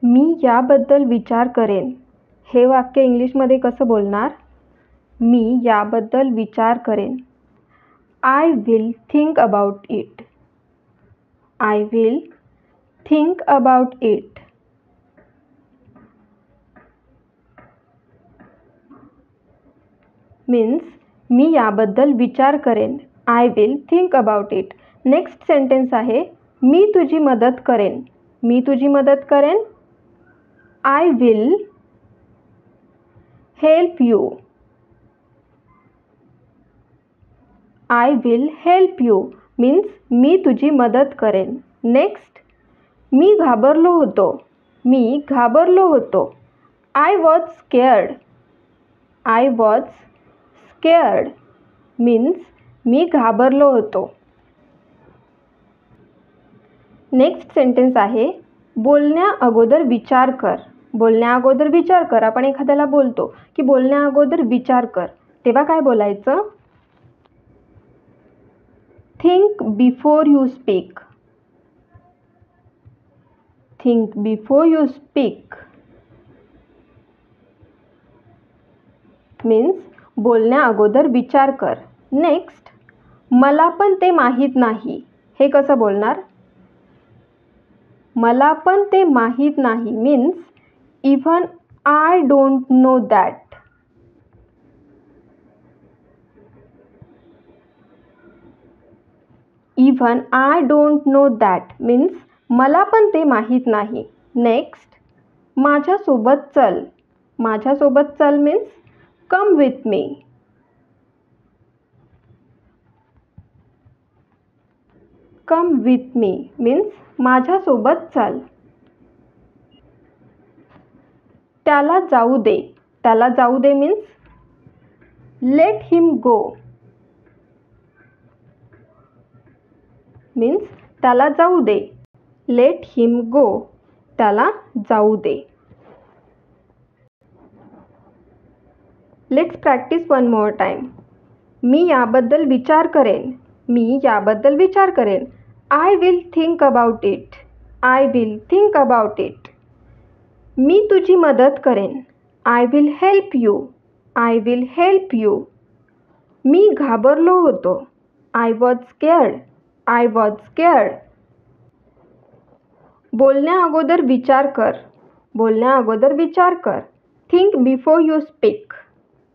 मी याबद्दल विचार करेन. हे वाक्य इंग्लिशमध्ये कसं बोलणार? मी याबद्दल विचार करेन. I will think about it. I will think about it. Means मी याबद्दल विचार करेन. I will think about it. Next sentence आहे मी तुझी मदत करेन. मी तुझी मदत करेन. I will help you. I will help you means मी तुझी मदत करेन. नेक्स्ट मी घाबरलो होतो. मी घाबरलो होतो. I was scared. I was scared means मी घाबरलो होतो. नेक्स्ट सेंटेन्स आहे बोलण्या अगोदर विचार कर. बोलण्या अगोदर विचार कर. आपण एखाद्याला बोलतो की बोलण्या अगोदर विचार कर, तेव्हा काय बोलायचं? Think before you speak. Think before you speak means बोलण्या अगोदर विचार कर. नेक्स्ट मला पण ते माहीत नाही. हे कसं बोलणार? मला पण ते माहीत नाही means even I don't know that. Even I don't know that means मला पण ते माहीत नाही. नेक्स्ट माझ्यासोबत चल. माझ्यासोबत चल means come with me. Come with me means माझ्यासोबत चल. त्याला जाऊ दे. त्याला जाऊ दे means let him go. Means त्याला जाऊ दे. Let him go. त्याला जाऊ दे. Let's practice one more time. मी याबद्दल विचार करेन. मी याबद्दल विचार करेन. I will think about it. I will think about it. मी तुझी मदत करेन. I will help you. I will help you. मी घाबरलो होतो. I was scared. I was scared. बोलण्या अगोदर विचार कर. बोलण्या अगोदर विचार कर. Think before you speak.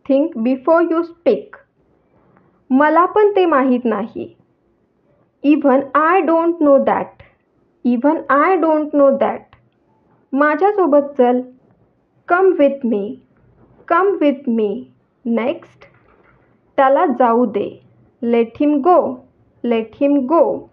Think before you speak. मला पण ते माहीत नाही. Even I don't know that. Even I don't know that. माझ्यासोबत चल. Come with me. Come with me. Next त्याला जाऊ दे. Let him go. Let him go.